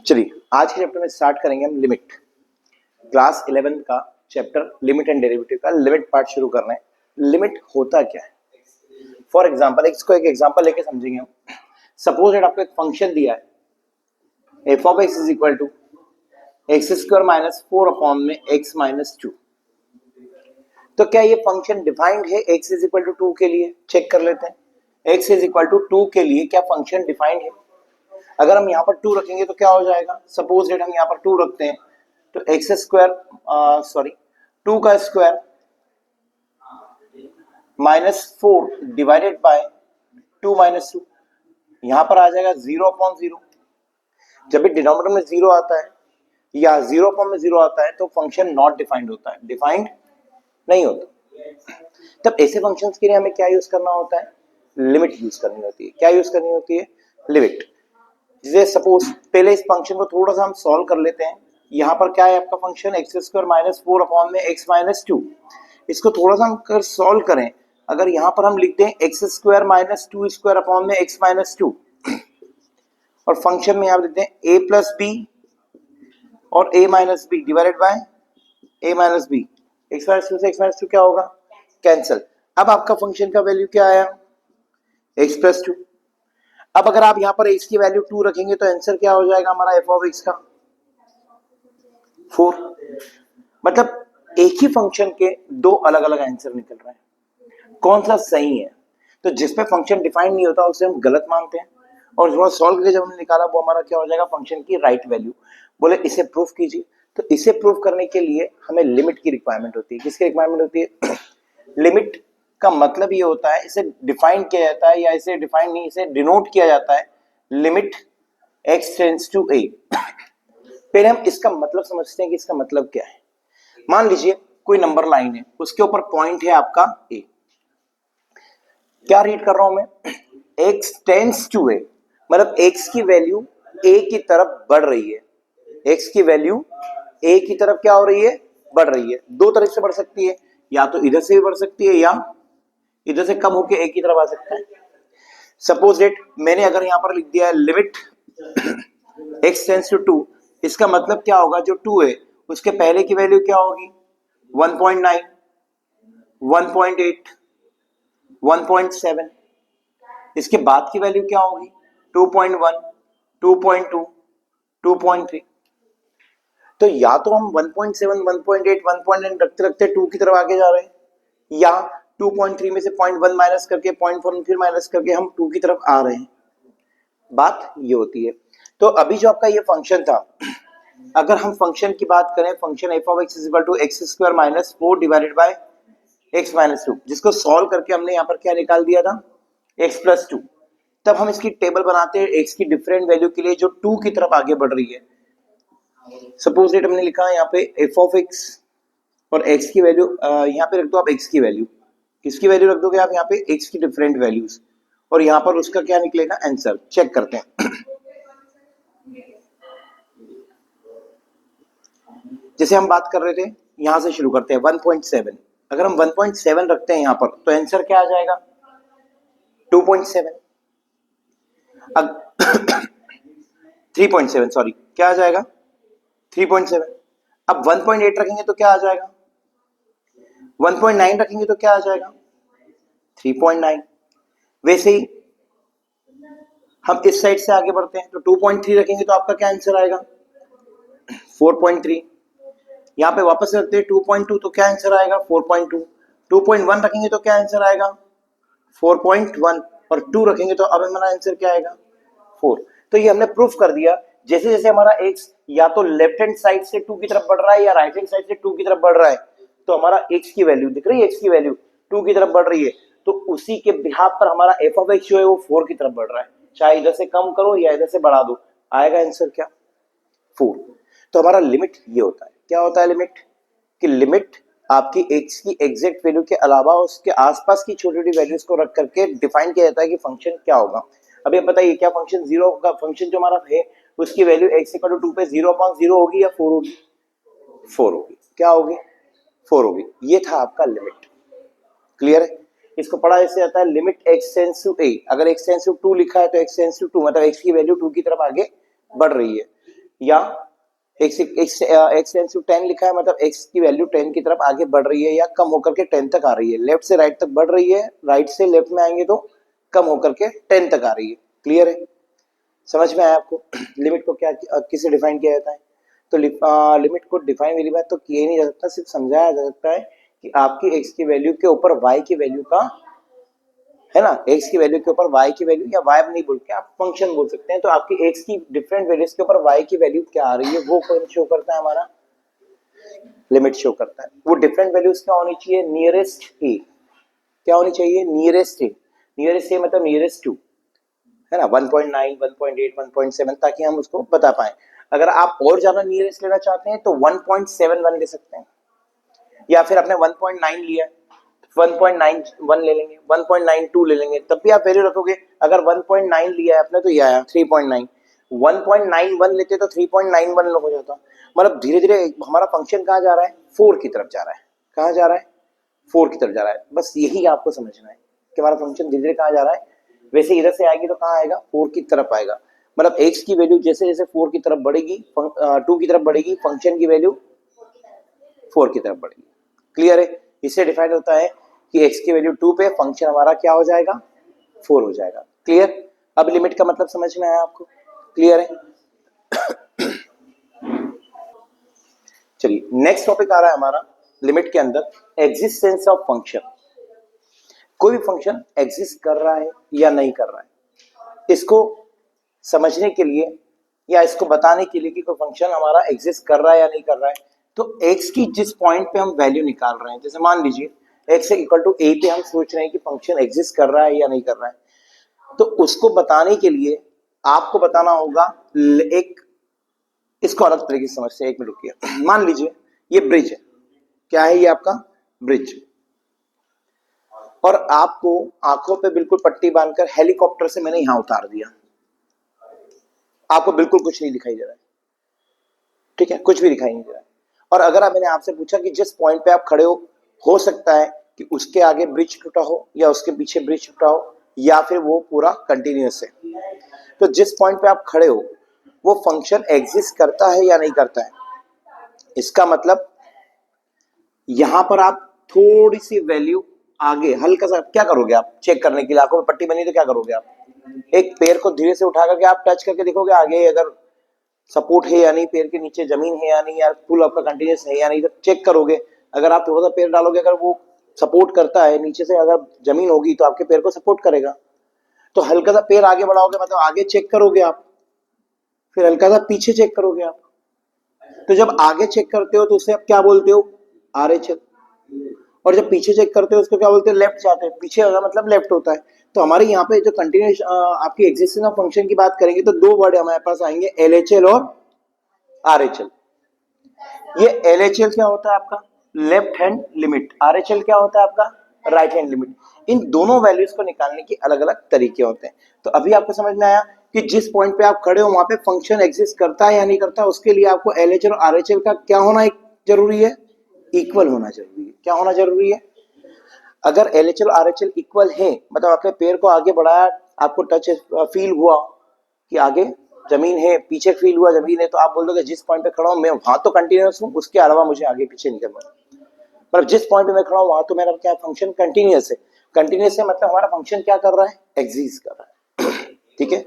चलिए आज के चैप्टर में स्टार्ट करेंगे हम लिमिट। क्लास 11 का चैप्टर लिमिट एंड डेरिवेटिव का लिमिट पार्ट शुरू कर रहे हैं। लिमिट होता क्या है? फॉर एग्जांपल इसको एक एग्जांपल लेके समझेंगे हम। सपोज दैट आपको एक फंक्शन दिया है f of x is equal to x square minus 4 upon में एक्स माइनस 2। तो क्या ये फंक्शन डिफाइंड है एक्स इज इक्वल टू 2 के लिए? चेक कर लेते हैं। एक्स इज इक्वल टू 2 के लिए क्या फंक्शन डिफाइंड है? अगर हम यहाँ पर 2 रखेंगे तो क्या हो जाएगा? सपोज दैट हम यहाँ पर 2 रखते हैं तो एक्स स्क्वायर 2 का square minus 4 divided bye 2 minus 2, यहाँ पर आ जाएगा 0 अपॉन 0। जब भी डिनोमिनेटर में 0 आता है या 0 अपॉन में 0 आता है तो फंक्शन नॉट डिफाइंड होता है, डिफाइंड नहीं होता। तब ऐसे फंक्शंस के लिए हमें क्या यूज करना होता है? लिमिट यूज करनी होती है। क्या यूज करनी होती है? लिमिट। जैसे सपोज पहले इस फंक्शन को थोड़ा सा हम सॉल्व कर लेते हैं। यहाँ पर क्या है आपका function x square minus 4 upon में एक्स माइनस 2। इसको थोड़ा सा हम कर सॉल्व करें। अगर यहाँ पर हम लिखते हैं x square minus 2 square upon में एक्स माइनस 2 और फंक्शन में यहाँ लिखते हैं ए प्लस बी और A minus B divided by A minus B. X minus 2 से एक्स माइनस 2 क्या होगा? कैंसिल। अब आपका फंक्शन का वैल्यू क्या आया? X plus 2। अब अगर आप यहाँ पर x की वैल्यू 2 रखेंगे तो आंसर क्या हो जाएगा हमारा f ऑफ x का? 4। मतलब एक ही फंक्शन के दो अलग अलग आंसर निकल रहे हैं। कौन सा सही है? तो जिसपे फंक्शन डिफाइन नहीं होता उसे हम गलत मानते हैं और थोड़ा सॉल्व करके जब हमने निकाला वो हमारा क्या हो जाएगा? फंक्शन की राइट वैल्यू। बोले इसे प्रूफ कीजिए, तो इसे प्रूफ करने के लिए हमें लिमिट की रिक्वायरमेंट होती है। किसकी रिक्वायरमेंट होती है? लिमिट का मतलब ये होता है, इसे डिफाइन किया जाता है या इसे डिफाइन नहीं, इसे डिनोट किया जाता है limit x tends to a। पहले हम इसका मतलब समझते हैं कि इसका मतलब क्या है। मान लीजिए कोई नंबर लाइन है, उसके ऊपर पॉइंट है आपका a। क्या रीड कर रहा हूं मैं? x टेंड्स टू a, मतलब x की वैल्यू a की तरफ बढ़ रही है। x की वैल्यू a की तरफ क्या हो रही है? बढ़ रही है। दो तरह से बढ़ सकती है, या तो इधर से भी बढ़ सकती है या इधर से कम होकर एक की तरफ आ सकता है। सपोज डेट मैंने अगर यहां पर लिख दिया है लिमिट x टेंड्स टू 2, इसका मतलब क्या होगा? जो 2 है उसके पहले की वैल्यू क्या होगी? 1.9, 1.8, 1.7। इसके बाद की वैल्यू क्या होगी? 2.1, 2.2, 2.3। तो या तो हम 1.7, 1.8, 1.9 रखते रखते 2 की तरफ आगे जा रहे हैं, या 2.3 में से 0.1 माइनस करके 0.4 फिर माइनस करके हम 2 की तरफ आ रहे हैं। बात ये होती है। तो अभी जो आपका ये फंक्शन था, अगर हम फंक्शन की बात करें, function f of x is equal to x square minus 4 divided by x minus 2, जिसको सॉल्व करके हमने यहाँ पर क्या निकाल दिया था? X plus 2। तब हम इसकी टेबल बनाते हैं एक्स की डिफरेंट वैल्यू के लिए जो 2 की तरफ आगे बढ़ रही है। सपोज दैट हमने लिखा है यहाँ पे एफ ऑफ एक्स और एक्स की वैल्यू यहाँ पे रख दो आप एक्स की वैल्यू। किसकी वैल्यू रख दोगे आप यहाँ पे? एक्स की डिफरेंट वैल्यूज, और यहाँ पर उसका क्या निकलेगा? आंसर। चेक करते हैं। जैसे हम बात कर रहे थे, यहां से शुरू करते हैं 1.7। अगर हम 1.7 रखते हैं यहाँ पर तो आंसर क्या आ जाएगा? 2.7। अब 3.7, सॉरी, क्या आ जाएगा? 3.7। अब 1.8 रखेंगे तो क्या आ जाएगा? 1.9 रखेंगे तो क्या आ जाएगा? 3.9। वैसे ही हम इस साइड से आगे बढ़ते हैं तो 2.3 रखेंगे तो आपका क्या आंसर आएगा? 4.3। यहाँ पे वापस रखते हैं 2.2 तो क्या आंसर आएगा? 4.2। 2.1 रखेंगे तो क्या आंसर आएगा? 4.1। और 2 रखेंगे तो अब हमारा आंसर क्या आएगा? 4। तो ये हमने प्रूफ कर दिया। जैसे जैसे हमारा x या तो लेफ्ट हैंड साइड से 2 की तरफ बढ़ रहा है या राइट हैंड साइड से 2 की तरफ बढ़ रहा है, तो हमारा x की वैल्यू दिख रही है, x की वैल्यू 2 की तरफ बढ़ रही है, तो उसी के बिहाफ पर हमारा f ऑफ x जो है वो 4 की तरफ बढ़ रहा है। चाहे इधर से कम करो या इधर से बढ़ा दो, आएगा आंसर क्या? 4। तो हमारा लिमिट ये होता है। क्या होता है लिमिट? कि लिमिट आपकी x की एग्जैक्ट वैल्यू के अलावा उसके आसपास की छोटी छोटी वैल्यूज को रख करके डिफाइन किया जाता है कि फंक्शन क्या होगा। अभी आप बताइए, क्या फंक्शन जीरो का फंक्शन जो हमारा है उसकी वैल्यू x इक्वल टू 2 पे 0/0 होगी या 4 होगी? 4 होगी। क्या होगी? 4 होगी। ये था आपका लिमिट। क्लियर है? इसको पढ़ा जैसे जाता है limit x tends to a। अगर x टेंड्स टू 2 लिखा है तो x टेंड्स टू 2 मतलब x की वैल्यू 2 की तरफ आगे बढ़ रही है। या x टेंस टू 10 लिखा है, मतलब x की वैल्यू 10 की तरफ आगे बढ़ रही है या कम होकर के 10 तक आ रही है। लेफ्ट से राइट तक बढ़ रही है, राइट से लेफ्ट में आएंगे तो कम होकर के 10 तक आ रही है। क्लियर है, समझ में आया आपको? लिमिट को क्या किसे डिफाइन किया जाता है? तो लिमिट को डिफाइन मेरी बात तो किया ही नहीं जा सकता, सिर्फ समझाया जा सकता है कि आपकी x की वैल्यू के ऊपर y की वैल्यू का, है ना, x की वैल्यू के ऊपर y की वैल्यू, या y नहीं बोल के आप फंक्शन बोल सकते हैं, तो आपकी x की डिफरेंट वैल्यूज के ऊपर y की वैल्यू क्या आ रही है वो कौन शो करता है? हमारा लिमिट शो करता है। वो डिफरेंट वैल्यूज क्या होनी चाहिए? नियरेस्ट a, क्या होनी चाहिए? नियरेस्ट a, नियरेस्ट a मतलब नियरेस्ट टू, है ना, 1.9, 1.8, 1.7, ताकि हम उसको बता पाए। अगर आप और ज्यादा नियरेस्ट लेना चाहते हैं तो 1.71 ले सकते हैं, या फिर आपने 1.9 लिया 1.91 ले लेंगे, 1.92 ले लेंगे, तब भी आप वैल्यू रखोगे। अगर 1.9 लिया है आपने तो ये आया 3.9, 1.91 लेते तो 3.91 हो जाता। मतलब धीरे धीरे हमारा फंक्शन कहाँ जा रहा है? 4 की तरफ जा रहा है। कहाँ जा रहा है? 4 की तरफ जा रहा है। बस यही आपको समझना है कि हमारा फंक्शन धीरे धीरे कहाँ जा रहा है। वैसे इधर से आएगी तो कहाँ आएगा? 4 की तरफ आएगा। मतलब x की वैल्यू जैसे जैसे 4 की तरफ बढ़ेगी, 2 की तरफ बढ़ेगी, फंक्शन की वैल्यू 4 की तरफ बढ़ेगी। क्लियर है? इससे डिफाइन होता है कि x की वैल्यू 2 पे फंक्शन हमारा क्या हो जाएगा? 4 हो जाएगा। क्लियर? अब लिमिट का मतलब समझ में आया आपको? क्लियर है? चलिए नेक्स्ट टॉपिक आ रहा है हमारा लिमिट के अंदर, एग्जिस्टेंस ऑफ फंक्शन। कोई भी फंक्शन एग्जिस्ट कर रहा है या नहीं कर रहा है, इसको समझने के लिए या इसको बताने के लिए कि कोई फंक्शन हमारा एग्जिस्ट कर रहा है या नहीं कर रहा है, तो x की जिस पॉइंट पे हम वैल्यू निकाल रहे हैं, जैसे मान लीजिए x इक्वल टू a पे हम सोच रहे हैं कि फंक्शन एग्जिस्ट कर रहा है या नहीं कर रहा है, तो उसको बताने के लिए आपको बताना होगा एक, इसको अलग तरीके से समझते हैं। एक मिनट रुकिए। मान लीजिए ये ब्रिज है, क्या है ये आपका? ब्रिज। और आपको आंखों पे बिल्कुल पट्टी बांधकर हेलीकॉप्टर से मैंने यहां उतार दिया, आपको बिल्कुल कुछ नहीं दिखाई दे रहा है, ठीक है, कुछ भी दिखाई नहीं दे रहा है। और अगर आप मैंने आपसे पूछा कि जिस पॉइंट पे आप खड़े हो सकता है कि उसके आगे ब्रिज टूटा हो या उसके पीछे ब्रिज टूटा हो या फिर वो पूरा कंटिन्यूअस है, तो जिस पॉइंट पे आप खड़े हो वो फंक्शन एग्जिस्ट करता है या नहीं करता है? इसका मतलब यहां पर आप थोड़ी सी वैल्यू आगे हल्का सा क्या करोगे आप चेक करने के लिए? आंखों में पट्टी बनी तो क्या करोगे आप? एक पैर को धीरे से उठा करके आप टच करके देखोगे आगे अगर सपोर्ट है या नहीं, पैर के नीचे जमीन है या नहीं, या पुल आपका कंटिन्यूस है या नहीं, तो चेक करोगे। अगर आप थोड़ा सा पैर डालोगे, अगर वो सपोर्ट करता है नीचे से, अगर जमीन होगी तो आपके पैर को सपोर्ट करेगा। तो हल्का सा पैर आगे बढ़ाओगे मतलब आगे चेक करोगे आप, फिर हल्का सा पीछे चेक करोगे आप। तो जब आगे चेक करते हो तो उसे आप क्या बोलते हो? RHL। और जब पीछे चेक करते हो उसको क्या बोलते हैं? लेफ्ट जाते हैं। पीछे होगा मतलब लेफ्ट होता है। तो हमारे यहाँ पे जो कंटिन्यूस आपकी एग्जिस्टेंस ऑफ फंक्शन की बात करेंगे तो दो वर्ड हमारे पास आएंगे, LHL और RHL। ये LHL क्या होता है आपका? Left hand limit. RHL क्या होता है आपका? Right hand limit. इन दोनों वैल्यूज को निकालने के अलग अलग तरीके होते हैं। तो अभी आपको समझ में आया कि जिस पॉइंट पे आप खड़े हो वहां पे फंक्शन एग्जिस्ट करता है या नहीं करता, उसके लिए आपको LHL और RHL का क्या होना जरूरी है? इक्वल होना जरूरी है। क्या होना जरूरी है? अगर LHL RHL इक्वल है, मतलब आपने पैर को आगे बढ़ाया, आपको टच फील हुआ कि आगे जमीन है, पीछे फील हुआ जमीन है, तो आप बोल दोगे जिस पॉइंट पे खड़ा हूं मैं वहां तो कंटिन्यूअस हूं, उसके अलावा मुझे आगे पीछे नहीं करना। मतलब जिस पॉइंट पे मैं खड़ा हूं वहां तो मेरा क्या फंक्शन कंटिन्यूअस है। कंटिन्यूअस है मतलब हमारा फंक्शन क्या कर रहा है? एग्जिस्ट कर रहा है। ठीक है,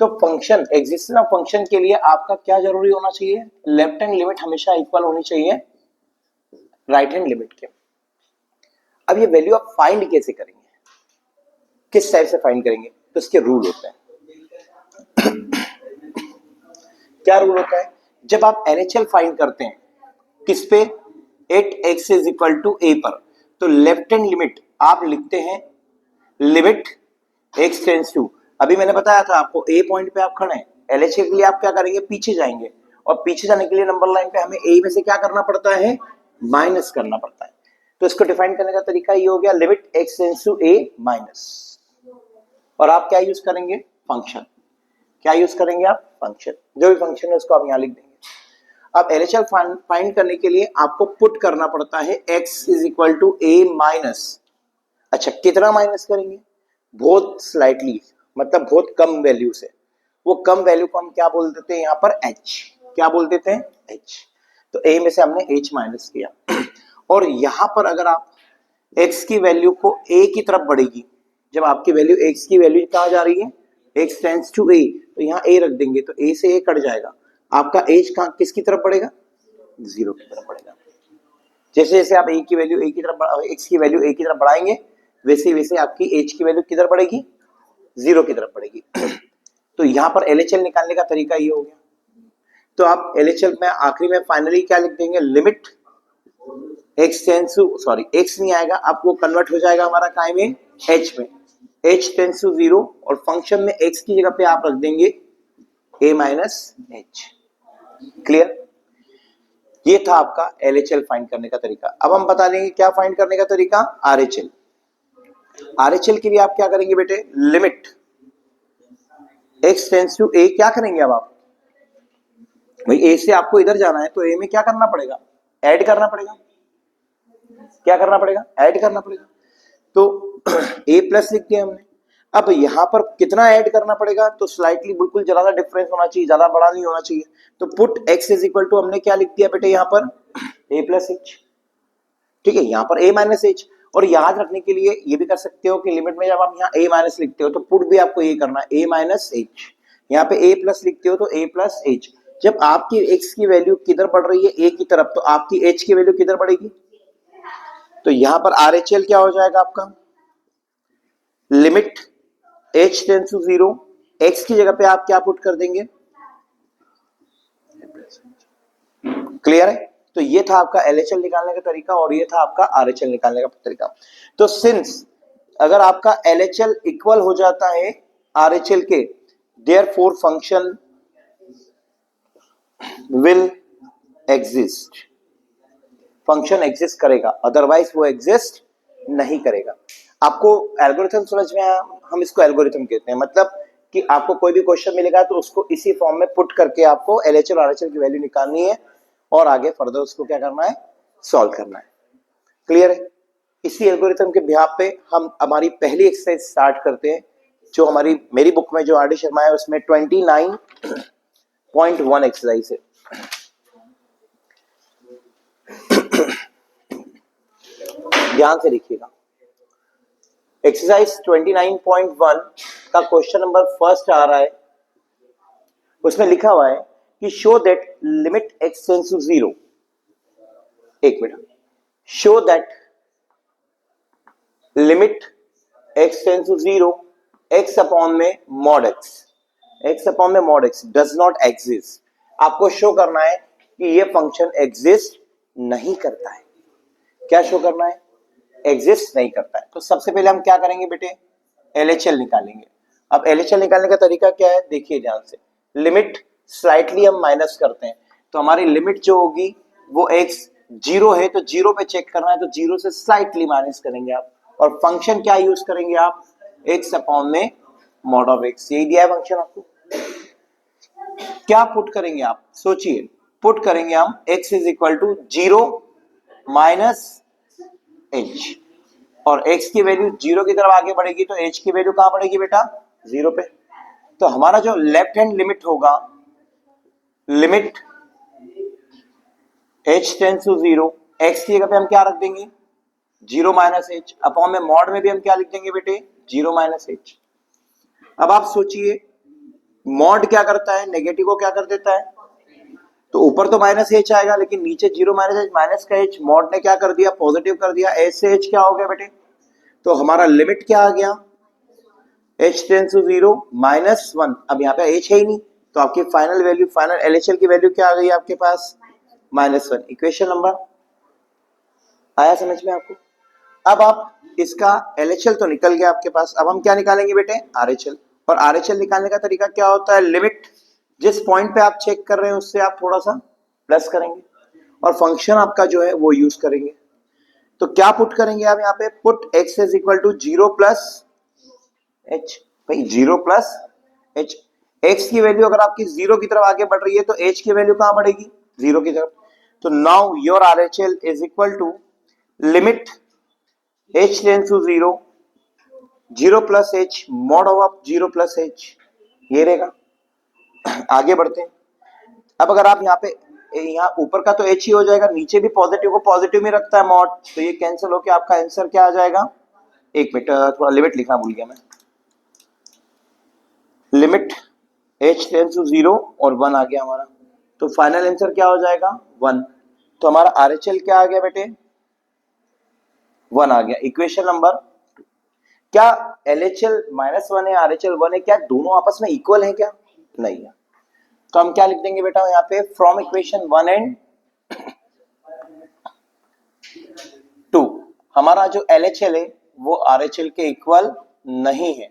तो फंक्शन एग्जिस्टेंस ऑफ फंक्शन के लिए आपका क्या जरूरी होना चाहिए? लेफ्ट हैंड लिमिट हमेशा इक्वल होनी चाहिए राइट हैंड लिमिट के। अब ये वैल्यू आप फाइंड कैसे करेंगे, किस टाइप से फाइंड करेंगे? तो इसके रूल होते हैं। क्या रूल होता है? जब आप LHL फाइंड करते हैं किस पे? At x is equal to a पर, तो लेफ्ट हैंड लिमिट आप लिखते हैं लिमिट x टेंस टू, अभी मैंने बताया था आपको a पॉइंट पे आप खड़े हैं, LHL के लिए आप क्या करेंगे? पीछे जाएंगे, और पीछे जाने के लिए नंबर लाइन पे हमें a में से क्या करना पड़ता है? माइनस करना पड़ता है। तो इसको डिफाइन करने का तरीका ये हो गया, limit x tends to a minus, और आप क्या यूज करेंगे? फंक्शन। क्या यूज करेंगे आप? फंक्शन। जो भी फंक्शन है उसको आप यहां लिख देंगे। अब LHL फाइंड करने के लिए आपको पुट करना पड़ता है x is equal to a minus. अच्छा, कितना माइनस करेंगे? बहुत स्लाइटली, मतलब बहुत कम वैल्यू से। वो कम वैल्यू को हम क्या बोल देते हैं यहाँ पर? h। क्या बोल देते हैं, h। तो a में से हमने h माइनस किया और यहां पर अगर आप x की वैल्यू को a की तरफ बढ़ेगी, जब आपकी वैल्यू x की वैल्यू कहां जा रही है, x टेंड्स टू a, तो यहाँ a रख देंगे तो a से a कट जाएगा, आपका h कहां किसकी तरफ बढ़ेगा, 0 की तरफ बढ़ेगा। जैसे जैसे आप a की वैल्यू a की तरफ x की वैल्यू a की तरफ बढ़ाएंगे वैसे वैसे आपकी h की वैल्यू किधर बढ़ेगी, 0 की तरफ बढ़ेगी। तो यहां पर LHL निकालने का तरीका ये हो गया। तो आप LHL में आखिरी में फाइनली क्या लिख देंगे, limit x tends to, sorry x नहीं आएगा, आपको कन्वर्ट हो जाएगा हमारा काय में, h में, h टेंड्स टू 0 और फंक्शन में x की जगह पे आप रख देंगे a माइनस h। क्लियर? ये था आपका LHL फाइंड करने का तरीका। अब हम बता देंगे क्या फाइंड करने का तरीका, RHL। RHL के लिए आप क्या करेंगे बेटे, limit x tends to a, क्या करेंगे अब आप, भाई a से आपको इधर जाना है तो a में क्या करना पड़ेगा, ऐड करना पड़ेगा, क्या करना पड़ेगा, ऐड करना पड़ेगा। तो a प्लस लिख दिया हमने। अब यहां पर कितना ऐड करना पड़ेगा, तो स्लाइटली बिल्कुल ज्यादा डिफरेंस होना चाहिए, ज्यादा बड़ा नहीं होना चाहिए। तो put x is equal to, हमने क्या लिख दिया बेटे यहाँ पर, a प्लस h। ठीक है, यहाँ पर a माइनस h। और याद रखने के लिए ये भी कर सकते हो कि लिमिट में जब आप यहाँ a माइनस लिखते हो तो पुट भी आपको ये करना है, a माइनस h। यहाँ पे a प्लस लिखते हो तो a प्लस h। जब आपकी x की वैल्यू किधर बढ़ रही है, a की तरफ, तो आपकी h की वैल्यू किधर बढ़ेगी, तो यहां पर RHL क्या हो जाएगा आपका, limit h tends to 0, x की जगह पे आप क्या पुट कर देंगे, क्लियर है? तो ये था आपका LHL निकालने का तरीका और ये था आपका RHL निकालने का तरीका। तो सिंस अगर आपका LHL इक्वल हो जाता है RHL के, therefore function will exist, function exist करेगा, अदरवाइज वो एग्जिस्ट नहीं करेगा। आपको एल्गोरिथम समझ में आया, हम इसको एल्गोरिथम कहते हैं, मतलब कि आपको कोई भी क्वेश्चन मिलेगा तो उसको इसी फॉर्म में पुट करके आपको LHL और RHL की वैल्यू निकालनी है और आगे फर्दर उसको क्या करना है, सॉल्व करना है। क्लियर है? इसी एल्गोरिथम के बिहाफ पे हम हमारी पहली एक्सरसाइज स्टार्ट करते हैं, जो हमारी मेरी बुक में जो RD शर्मा है उसमें 29.1 एक्सरसाइज है। ध्यान से देखिएगा, एक्सरसाइज 29.1 का क्वेश्चन नंबर फर्स्ट आ रहा है, उसमें लिखा हुआ है कि show that limit x tends to 0, एक minute, show that limit x tends to 0 x upon में mod x does not exist. आपको शो करना है कि ये फंक्शन एग्जिस्ट नहीं करता है। क्या शो करना है, एग्जिस्ट नहीं करता है। तो सबसे पहले हम क्या करेंगे बेटे, LHL निकालेंगे। अब LHL निकालने का तरीका क्या है, देखिए ध्यान से, लिमिट स्लाइटली हम माइनस करते हैं, तो हमारी लिमिट जो होगी वो x 0 है तो 0 पे चेक करना है, तो 0 से स्लाइटली माइनस करेंगे आप, और फंक्शन क्या यूज करेंगे आप, x अपॉन में मॉड ऑफ x, यही दिया है फंक्शन आपको। क्या पुट करेंगे आप, सोचिए, पुट करेंगे हम x is equal to 0 minus h, और x की वैल्यू 0 की तरफ आगे बढ़ेगी तो h की वैल्यू कहां बढ़ेगी बेटा, 0 पे। तो हमारा जो लेफ्ट हैंड लिमिट होगा, limit h tends to 0, x की जगह पे हम क्या रख देंगे, 0 माइनस h, अपॉन में मॉड में भी हम क्या लिख देंगे बेटे, 0 माइनस h। अब आप सोचिए, मॉड क्या करता है, नेगेटिव को क्या कर देता है, तो ऊपर तो माइनस h आएगा लेकिन नीचे 0 माइनस h, माइनस का h, मॉड ने क्या कर दिया, पॉजिटिव कर दिया, h से h क्या हो गया बेटे, तो हमारा लिमिट क्या आ गया, h टेंड्स टू 0 माइनस 1। अब यहाँ पे h है ही नहीं, तो आपकी फाइनल वैल्यू, फाइनल LHL की वैल्यू क्या आ गई आपके पास, -1। इक्वेशन नंबर आया समझ में आपको? अब आप इसका LHL तो निकल गया आपके पास, अब हम क्या निकालेंगे बेटे, RHL। और RHL निकालने का तरीका क्या होता है, लिमिट जिस पॉइंट पे आप चेक कर रहे हैं उससे आप थोड़ा सा प्लस करेंगे और फंक्शन आपका जो है वो यूज करेंगे। तो क्या पुट करेंगे आप यहाँ पे, put x is equal to 0 plus h, भाई 0 प्लस h, x की वैल्यू अगर आपकी 0 की तरफ आगे बढ़ रही है तो h की वैल्यू कहां बढ़ेगी, 0 की तरफ। तो now your RHL is equal to limit h tends to 0, 0 plus h, mod of 0 plus h, ये रहेगा। आगे बढ़ते हैं, अब अगर आप यहाँ पे यहाँ ऊपर का तो h ही हो जाएगा, नीचे भी पॉजिटिव को पॉजिटिव में रखता है मॉड, तो ये कैंसिल होकर आपका आंसर क्या आ जाएगा, एक मिनट थोड़ा लिमिट लिखना भूल गया मैं, लिमिट h टेंड्स टू 0 और 1 आ गया हमारा, तो फाइनल आंसर क्या हो जाएगा 1। तो हमारा RHL क्या आ गया बेटे 1 आ गया। इक्वेशन नंबर क्या LHL -1 है RHL 1 है, क्या दोनों आपस में इक्वल है क्या, नहीं है, तो हम क्या लिख देंगे बेटा यहाँ पे फ्रॉम इक्वेशन 1 एंड 2 हमारा जो LHL है वो RHL के इक्वल नहीं है,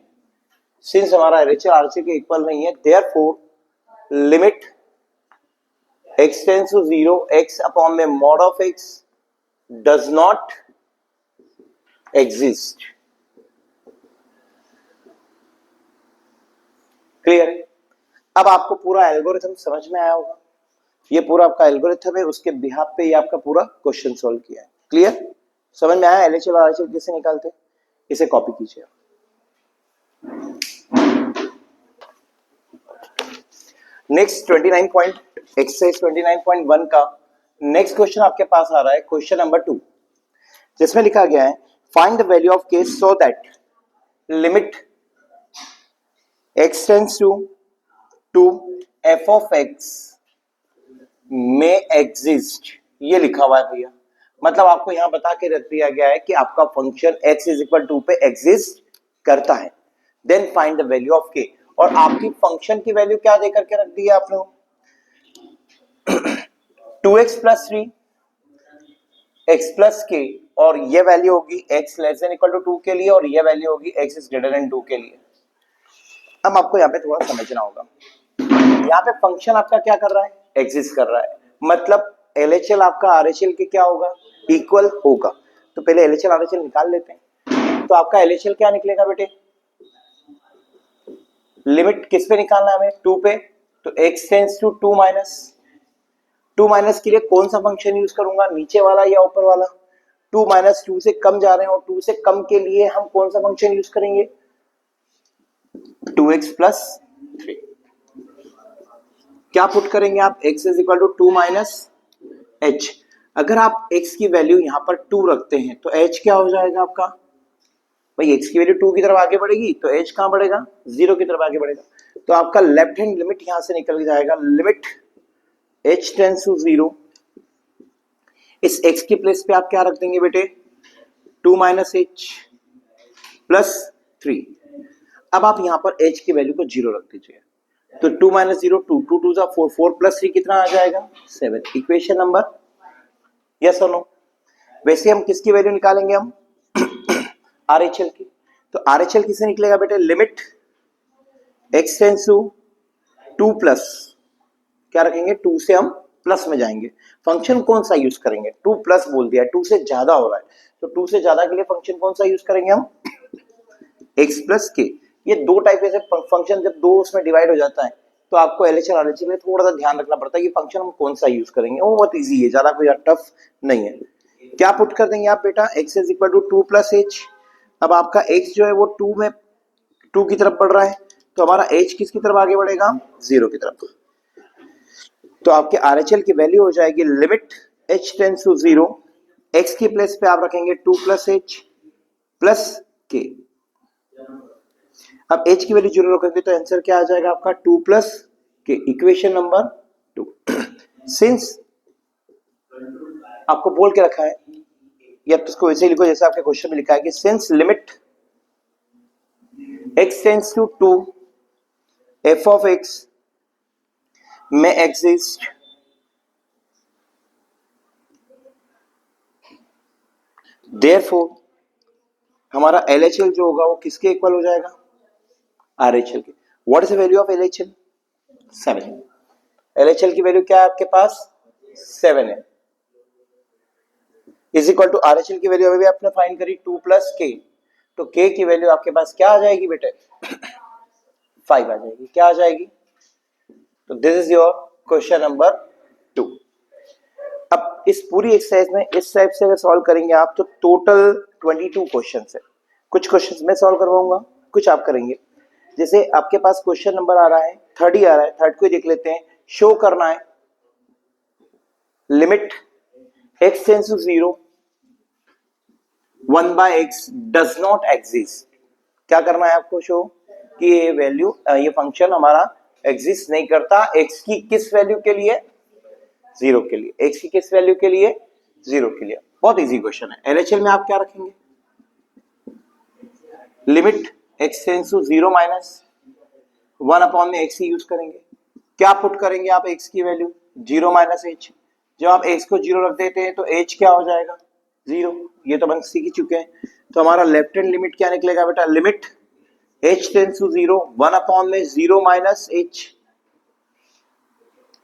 सिंस हमारा LHL RHL के इक्वल नहीं है, therefore limit x tends to 0 x upon में mod of x does not exist. Clear है? अब आपको पूरा एल्गोरिथम समझ में आया होगा, ये पूरा आपका एल्गोरिथम है, उसके बिहाफ पे ये आपका पूरा क्वेश्चन सॉल्व किया है। क्लियर समझ में आया LHL और RHL कैसे निकालते, इसे कॉपी कीजिए। नेक्स्ट 29 एक्सरसाइज 29.1 का नेक्स्ट क्वेश्चन आपके पास आ रहा है, क्वेश्चन नंबर 2, जिसमें लिखा गया है find the value of k so that limit x tends to f of x में एग्जिस्ट, ये लिखा हुआ है भैया, मतलब आपको यहां बता के रख दिया गया है कि आपका function x is equal to पे एग्जिस्ट करता है, then find the value of k, और आपकी फंक्शन की वैल्यू क्या देकर के रख दी है आपने 2x plus 3 x plus k, और ये वैल्यू होगी x less than equal to 2 के लिए, और ये वैल्यू होगी x इज ग्रेटर देन 2 के लिए। अब आपको यहाँ पे थोड़ा समझना होगा, यहाँ पे फंक्शन आपका क्या कर रहा है, एग्जिस्ट कर रहा है, मतलब LHL आपका RHL के क्या होगा, इक्वल होगा, तो पहले LHL RHL निकाल लेते हैं। तो आपका LHL क्या निकलेगा बेटे, लिमिट किस पे निकालना है हमें 2 पे, तो x टेंड्स टू 2 माइनस के लिए कौन सा फंक्शन यूज करूंगा, नीचे वाला या ऊपर वाला, 2 माइनस 2 से कम जा रहे हैं, और 2 से कम के लिए हम कौन सा फंक्शन यूज करेंगे 2x प्लस 3। क्या पुट करेंगे आप, x is equal to 2 minus h, अगर आप x की वैल्यू यहां पर 2 रखते हैं तो h क्या हो जाएगा आपका, भाई x की वैल्यू 2 की तरफ आगे बढ़ेगी तो h कहां बढ़ेगा 0 की तरफ आगे बढ़ेगा, तो आपका लेफ्ट हैंड लिमिट यहां से निकल जाएगा, लिमिट h टेंड्स टू 0, इस x की प्लेस पे आप क्या रख देंगे बेटे 2 माइनस h प्लस 3, अब आप यहां पर h की वैल्यू को 0 रख दीजिए, तो 2 माइनस 0 2, 2 2 जा 4, 4 प्लस 3 कितना आ जाएगा 7, इक्वेशन नंबर यस और नो। वैसे हम किसकी वैल्यू निकालेंगे हम RHL की, तो RHL किससे निकलेगा बेटे, limit x tends to 2 plus, क्या रखेंगे 2 से हम प्लस में जाएंगे, फंक्शन कौन सा यूज करेंगे 2 प्लस बोल दिया, 2 से ज्यादा हो रहा है, तो 2 से ज्यादा के लिए फंक्शन कौन सा यूज करेंगे हम x प्लस k। ये दो टाइप के फंक्शन जब दो उसमें डिवाइड हो जाता है तो आपको LHL RHL में थोड़ा सा ध्यान रखना पड़ता है कि फंक्शन हम कौन सा यूज करेंगे, वो बहुत इजी है, ज्यादा कोई टफ नहीं है। क्या पुट कर देंगे आप बेटा, x is equal to 2 plus h, अब आपका x जो है वो 2 की तरफ बढ़ रहा है, तो हमारा h किसकी तरफ आगे बढ़ेगा 0 की तरफ, तो आपके RHL की वैल्यू हो जाएगी limit h tends to 0, x की प्लेस पे आप रखेंगे 2 प्लस h प्लस k, अब h की वैल्यू 0 रखेंगे तो आंसर क्या आ जाएगा आपका 2 plus k, equation number 2। Since आपको बोल के रखा है, या तो इसको वैसे ही लिखो जैसे आपके क्वेश्चन में लिखा है कि since limit x tends to 2 f of x में एग्जिस्ट, देयरफॉर हमारा LHL जो होगा वो किसके इक्वल हो जाएगा RHL के। What is the value of LHL 7, LHL की वैल्यू क्या है आपके पास 7 है, इज इक्वल टू RHL की वैल्यू अभी आपने फाइंड करी 2 प्लस k, तो k की वैल्यू आपके पास क्या आ जाएगी बेटे 5 आ जाएगी, क्या आ जाएगी, तो this is your question number 2। अब इस पूरी एक्सरसाइज में इस टाइप से अगर सॉल्व करेंगे आप तो टोटल 22 क्वेश्चन है, कुछ क्वेश्चन मैं सॉल्व करवाऊंगा कुछ आप करेंगे, जैसे आपके पास क्वेश्चन नंबर आ रहा है 30 आ रहा है, 30 को देख लेते हैं, शो करना है limit x tends to 0 1/x does not exist. क्या करना है आपको शो कि ये वैल्यू ये फंक्शन हमारा एग्जिस्ट नहीं करता x की किस वैल्यू के लिए, 0 के लिए। x की किस वैल्यू के लिए, 0 के लिए। बहुत इजी क्वेश्चन है। एलएचएल में आप क्या रखेंगे, limit x tends to 0 minus 1 upon में x ही यूज करेंगे। क्या पुट करेंगे आप x की वैल्यू, 0 माइनस h। जब आप x को 0 रख देते हैं तो h क्या हो जाएगा, 0। ये तो अपन सीख ही चुके हैं। तो हमारा लेफ्ट हैंड लिमिट क्या निकलेगा बेटा, limit h tends to 0 1 upon में 0 माइनस h,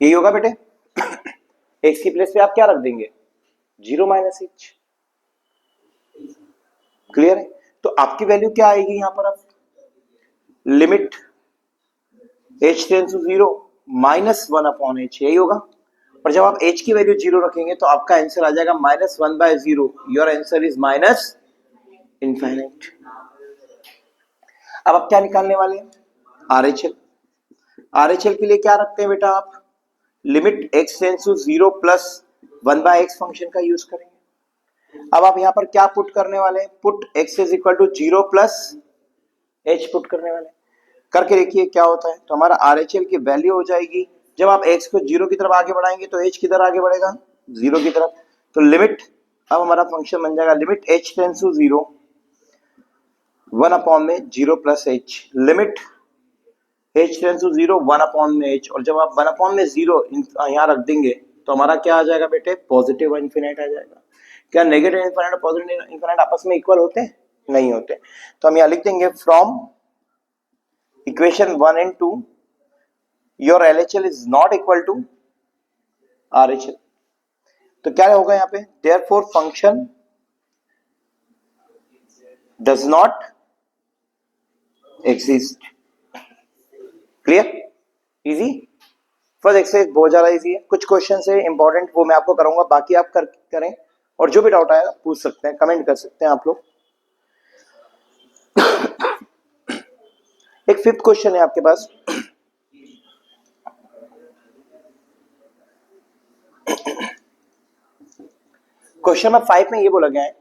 यही होगा बेटे। x की प्लेस पे आप क्या रख देंगे, 0 माइनस h। क्लियर है। तो आपकी वैल्यू क्या आएगी यहां पर, अब limit h tends to 0 minus 1 upon h, यही होगा। और जब आप h की वैल्यू 0 रखेंगे तो आपका आंसर आ जाएगा -1/0। Your answer is minus infinite. अब आप क्या निकालने वाले हैं, RHL। RHL के लिए क्या रखते हैं बेटा आप, limit x tends to 0 plus 1/x function का यूज करेंगे। अब आप यहां पर क्या पुट करने वाले हैं, put x is equal to 0 plus h put करने वाले हैं। करके देखिए क्या होता है। तो हमारा RHL की वैल्यू हो जाएगी, जब आप x को 0 की तरफ आगे बढ़ाएंगे तो h किधर आगे बढ़ेगा, 0 की तरफ। तो लिमिट, अब हमारा फंक्शन बन जाएगा limit h tends to 0 1 upon में 0 plus h, limit h tends to 0 1 upon में h। और जब आप 1 अपॉन में 0 यहाँ रख देंगे तो हमारा क्या आ जाएगा बेटे, पॉजिटिव इनफिनिट आ जाएगा। क्या नेगेटिव इनफिनिट और पॉजिटिव इनफिनिट आपस में इक्वल होते हैं, नहीं होते। तो हम यहाँ लिख देंगे from equation 1 and 2 your LHL is not equal to RHL। तो क्या होगा यहाँ पे, therefore function does not exist. Clear, easy. First exercise बहुत ज्यादा इजी है, कुछ क्वेश्चन है इंपॉर्टेंट वो मैं आपको कराऊंगा, बाकी आप करें। और जो भी डाउट आएगा पूछ सकते हैं, कमेंट कर सकते हैं आप लोग। एक फिफ्थ क्वेश्चन है आपके पास। क्वेश्चन नंबर 5 में ये बोला गया है,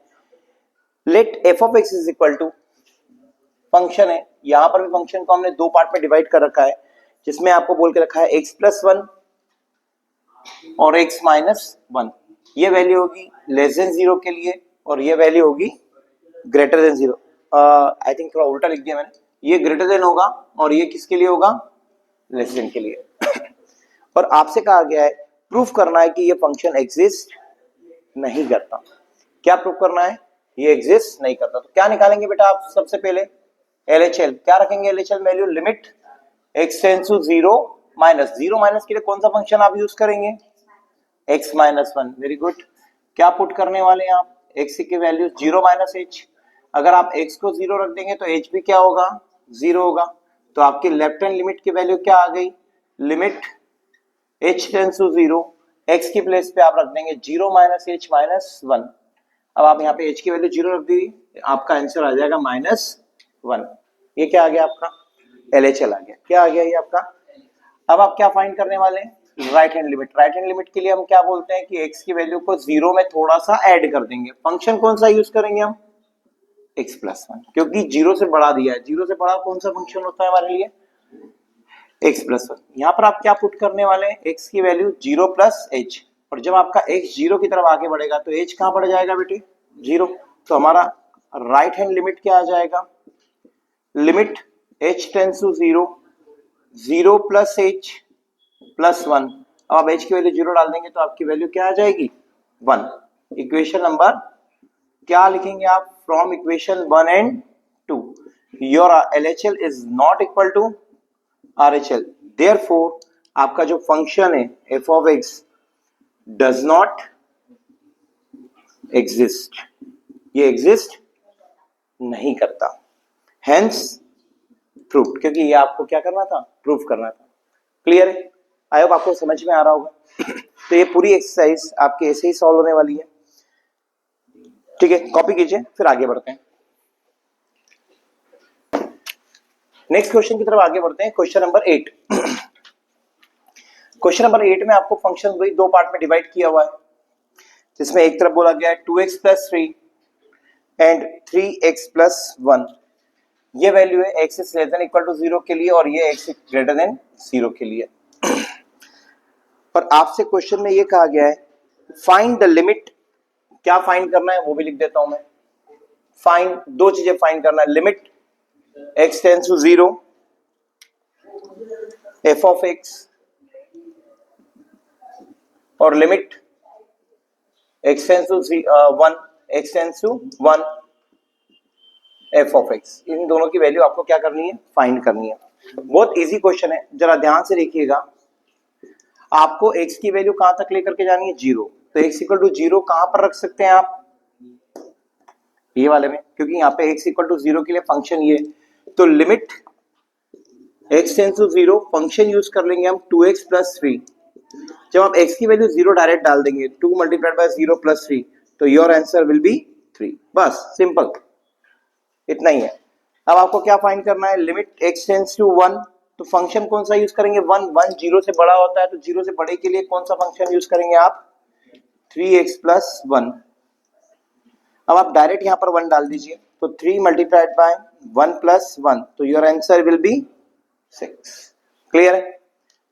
let f of x is equal to, function है, यहां पर भी फंक्शन को हमने दो पार्ट में डिवाइड कर रखा है, जिसमें आपको बोल के रखा है x प्लस 1 और x माइनस 1। ये वैल्यू होगी लेस देन 0 के लिए और ये वैल्यू होगी ग्रेटर देन 0। आई थिंक थोड़ा उल्टा लिख दिया मैंने, ये ग्रेटर देन होगा और ये किसके लिए होगा, लेस देन के लिए। और आपसे कहा गया है प्रूफ करना है कि ये फंक्शन एग्जिस्ट नहीं करता। क्या प्रूफ करना है, ये एग्जिस्ट नहीं करता। तो क्या निकालेंगे बेटा आप, सबसे पहले LHL क्या रखेंगे, LHL value limit x tends to 0 minus 0 minus के लिए कौन सा फंक्शन आप यूज करेंगे, x माइनस 1। Very good. क्या पुट करने वाले हैं आप, x की वैल्यू 0 माइनस h। अगर आप x को 0 रख देंगे तो h भी क्या होगा, 0 होगा। तो आपकी लेफ्ट हैंड लिमिट की वैल्यू क्या आ गई, limit h tends to 0, x की प्लेस पे आप रख देंगे 0 माइनस h माइनस 1। अब आप यहाँ पे h की वैल्यू 0 रख दी, आपका आंसर आ जाएगा -1। ये क्या आ गया आपका, LHL आ गया। क्या आ गया ये आपका। अब आप क्या फाइंड करने वाले हैं, right hand limit. Right hand limit के लिए हम क्या बोलते हैं कि x की वैल्यू को 0 में थोड़ा सा ऐड कर देंगे। फंक्शन कौन सा यूज करेंगे हम, x प्लस 1, क्योंकि 0 से बढ़ा दिया है। 0 से बड़ा कौन सा फंक्शन होता है हमारे लिए, x प्लस 1। यहाँ पर आप क्या पुट करने वाले हैं, x की वैल्यू 0 प्लस h। और जब आपका x 0 की तरफ आगे बढ़ेगा तो h कहां बढ़ जाएगा बेटे, 0। तो हमारा राइट हैंड लिमिट क्या आ जाएगा, limit h tends to 0 0 plus h plus 1। अब आप h की वैल्यू 0 डाल देंगे तो आपकी वैल्यू क्या आ जाएगी, 1। इक्वेशन नंबर क्या लिखेंगे आप, from equation 1 and 2 your LHL is not equal to RHL। Therefore आपका जो फंक्शन है f of x does not exist, ये एग्जिस्ट नहीं करता। हेंस प्रूफ, क्योंकि ये आपको क्या करना था, प्रूफ करना था। क्लियर है, आई होप आपको समझ में आ रहा होगा। तो ये पूरी एक्सरसाइज आपके ऐसे ही सॉल्व होने वाली है। ठीक है, कॉपी कीजिए, फिर आगे बढ़ते हैं। नेक्स्ट क्वेश्चन की तरफ आगे बढ़ते हैं, क्वेश्चन नंबर 8। क्वेश्चन नंबर 8 में आपको फंक्शन वही दो पार्ट में डिवाइड किया हुआ है, जिसमें एक तरफ बोला गया है 2x plus 3 and 3x plus 1। ये वैल्यू है x is less than equal to 0 के लिए और ये x ग्रेटर देन 0 के लिए। और आपसे क्वेश्चन में ये कहा गया है फाइंड द लिमिट, क्या फाइंड करना है वो भी लिख देता हूं मैं। फाइंड, दो चीजें फाइंड करना है, limit x tends to 0 f of x और limit x tends to 1 x tends to 1 f of x। इन दोनों की वैल्यू आपको क्या करनी है, फाइंड करनी है। बहुत इजी क्वेश्चन है, जरा ध्यान से देखिएगा। आपको x की वैल्यू कहां तक लेकर के जानी है, 0। तो x इक्वल टू 0 कहां पर रख सकते हैं आप, ये वाले में, क्योंकि यहाँ पे x इक्वल टू 0 के लिए फंक्शन ये, तो limit x tends to 0 function use कर लेंगे हम 2x प्लस 3। जब आप x की वैल्यू 0 डायरेक्ट डाल देंगे 2 मल्टीप्लाइड बाय 0 प्लस 3, तो योर आंसर विल बी 3। बस सिंपल, इतना ही है। अब आपको क्या फाइंड करना है, लिमिट x टेंड्स टू 1, तो फंक्शन कौन सा यूज करेंगे, 1 1 0 से बड़ा होता है, तो 0 से बड़े के लिए कौन सा फंक्शन यूज करेंगे आप, 3x प्लस 1। अब आप डायरेक्ट यहां पर 1 डाल दीजिए, तो 3 मल्टीप्लाइड बाय 1 प्लस 1, तो your answer will be 6। Clear है?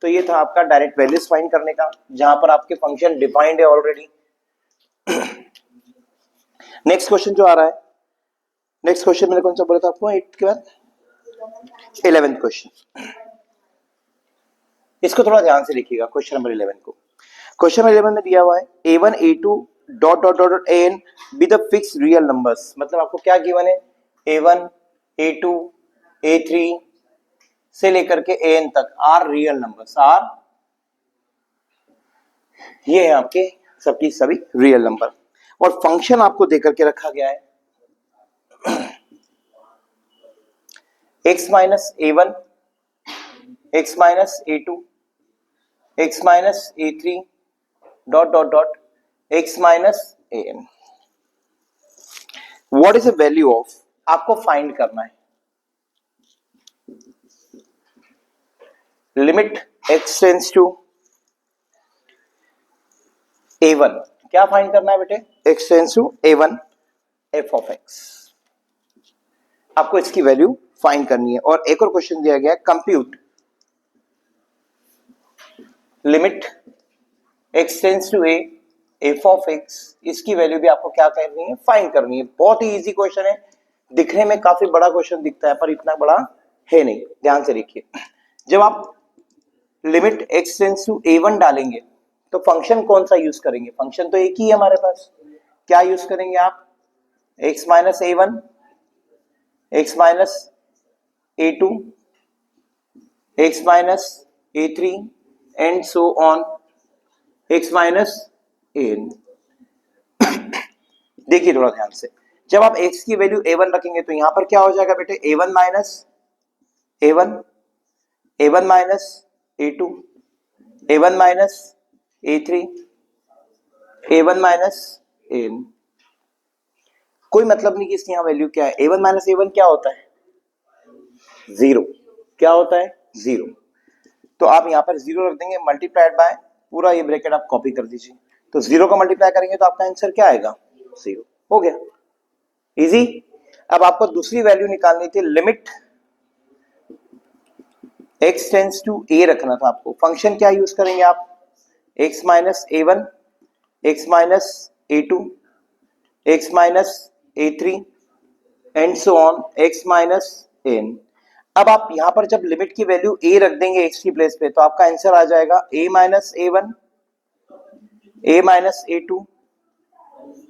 तो ये था आपका डायरेक्ट वैल्यूज फाइंड करने का, जहां पर आपके फंक्शन डिफाइंड है ऑलरेडी। नेक्स्ट क्वेश्चन जो आ रहा है, नेक्स्ट क्वेश्चन मैंने कौन सा बोला था आपको 8 के बाद, 11th क्वेश्चन। इसको थोड़ा ध्यान से लिखिएगा, क्वेश्चन नंबर 11 को। क्वेश्चन नंबर 11 में दिया हुआ है a1 a2 dot dot dot an be the fix real numbers. मतलब आपको क्या गिवन है, a1 a2 a3 से लेकर के an तक आर रियल नंबर्स, आर ये है आपके सबकी सभी रियल नंबर। और फंक्शन आपको देकर के रखा गया है x minus a1 x minus a2 x minus a3 dot dot dot x minus an। What is the value of, आपको फाइंड करना है limit x tends to a1। क्या फाइंड करना है बेटे, x tends to a1 f of x। आपको इसकी value find करनी है। और एक और क्वेश्चन दिया गया है compute limit x tends to a f of x। इसकी वैल्यू भी आपको क्या करनी है, फाइंड करनी है। बहुत ही इजी क्वेश्चन है, दिखने में काफी बड़ा क्वेश्चन दिखता है पर इतना बड़ा है नहीं। ध्यान से देखिए, जब आप limit x tends to a1 डालेंगे तो फंक्शन कौन सा यूज करेंगे, फंक्शन तो एक ही है हमारे पास। क्या यूज करेंगे आप, x minus a1 x minus a2 x minus a3 and so on x minus an। देखिए थोड़ा ध्यान से, जब आप x की वैल्यू a1 रखेंगे तो यहां पर क्या हो जाएगा बेटे, a1 minus a1 a1 minus a2 a1 minus a3 a1 minus an। कोई मतलब नहीं कि इसकी यहां वैल्यू क्या है। a1 माइनस a1 क्या होता है, 0। क्या होता है, 0। तो आप यहां पर 0 रख देंगे, मल्टीप्लाइड बाय पूरा ये ब्रैकेट आप कॉपी कर दीजिए, तो 0 का मल्टीप्लाई करेंगे तो आपका आंसर क्या आएगा, 0। हो गया, इजी। अब आपको दूसरी वैल्यू निकालनी थी, limit x tends to a रखना था आपको। फंक्शन क्या यूज करेंगे आप, x minus a1 x minus a2 x minus a3 and so on x minus n। अब आप यहां पर जब लिमिट की वैल्यू a रख देंगे x की प्लेस पे, तो आपका आंसर आ जाएगा a minus a1 a minus a2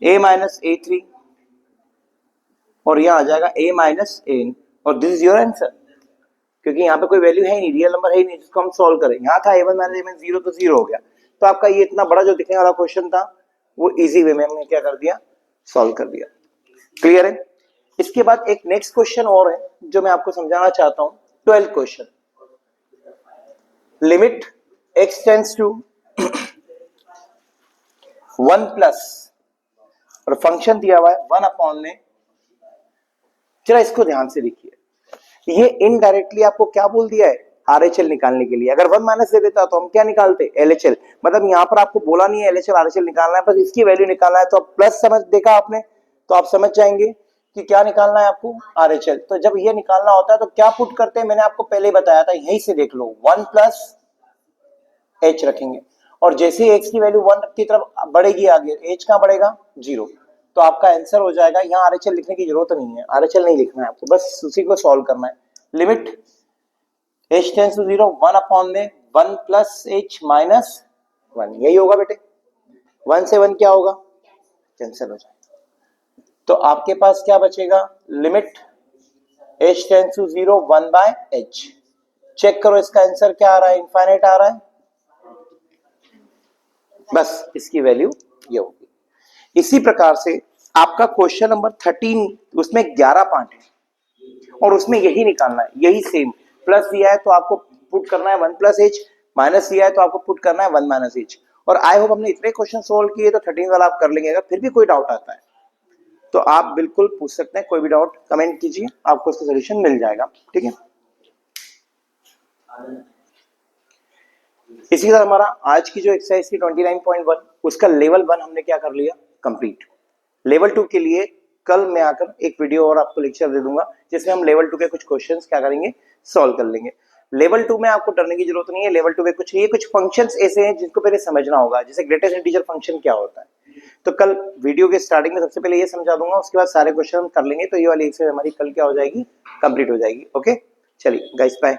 a minus a3 और यहां आ जाएगा a माइनस n। और दिस इज योर आंसर, क्योंकि यहाँ पे कोई वैल्यू है नहीं, रियल नंबर है ही नहीं जिसको हम सॉल्व करें। यहाँ था a1 माइनस a1 0, तो 0 हो गया। तो आपका ये इतना बड़ा जो दिखने वाला क्वेश्चन था वो इजी वे में हमने क्या कर दिया, सॉल्व कर दिया। क्लियर है? इसके बाद एक नेक्स्ट क्वेश्चन और है जो मैं आपको समझाना चाहता हूं, 12th question. Limit x tends to 1 plus और फंक्शन दिया हुआ है 1 अपॉन में। जरा इसको ध्यान से देखिए, ये इनडायरेक्टली आपको क्या बोल दिया है, RHL निकालने के लिए। अगर 1 माइनस दे देता तो हम क्या निकालते, LHL। मतलब यहाँ पर आपको बोला नहीं है LHL RHL निकालना है, बस इसकी वैल्यू निकालना है। तो प्लस समझ देखा आपने, तो आप समझ जाएंगे कि क्या निकालना है आपको, RHL। तो जब ये निकालना होता है तो क्या पुट करते हैं, मैंने आपको पहले ही बताया था, यहीं से देख लो, 1 प्लस H रखेंगे। और जैसे ही X की वैल्यू 1 की तरफ बढ़ेगी आगे, H कहाँ बढ़ेगा, 0। तो आपका आंसर हो जाएगा, यहाँ RHL लिखने की जरूरत नहीं है, RHL नहीं लिखना है आपको, बस उसी को सॉल्व करना है। Limit H tends to 0, 1 upon में 1 प्लस H माइनस 1, यही होगा बेटे। 1 से 1 क्या होगा, कैंसिल हो जाएगा। तो आपके पास क्या बचेगा, limit H tends to 0, 1 by H। Check करो इसका आंसर क्या आ रहा है, इनफाइनाइट आ रहा है। बस इसकी वैल्यू ये होगी। इसी प्रकार से आपका क्वेश्चन नंबर 13, उसमें 11 पार्ट है और उसमें यही निकालना है, यही सेम। प्लस दिया है तो आपको पुट करना है 1 प्लस H, माइनस दिया है तो आपको पुट करना है 1 माइनस H। और आई होप हमने इतने क्वेश्चन सोल्व किए, तो 13 वाला आप कर लेंगे। अगर फिर भी कोई डाउट आता है तो आप बिल्कुल पूछ सकते हैं, कोई भी डाउट कमेंट कीजिए, आपको उसका सोल्यूशन मिल जाएगा, ठीक है। इसी तरह हमारा आज की जो एक्सरसाइज थी 29.1, उसका लेवल 1 हमने क्या कर लिया, कंप्लीट। लेवल 2 के लिए कल मैं आकर एक वीडियो और आपको लेक्चर दे दूंगा, जिसमें हम लेवल 2 के कुछ क्वेश्चंस क्या करेंगे, सॉल्व कर लेंगे। लेवल 2 में आपको डरने की जरूरत नहीं है। लेवल 2 में कुछ फंक्शंस ऐसे हैं जिनको पहले समझना होगा, जैसे ग्रेटेस्ट इंटीजर फंक्शन क्या होता है। तो कल वीडियो के स्टार्टिंग में सबसे पहले ये समझा दूंगा, उसके बाद सारे क्वेश्चन कर लेंगे। तो ये वाली एक्सरसाइज हमारी कल क्या हो जाएगी, कंप्लीट हो जाएगी। ओके, चलिए गाइस, बाय।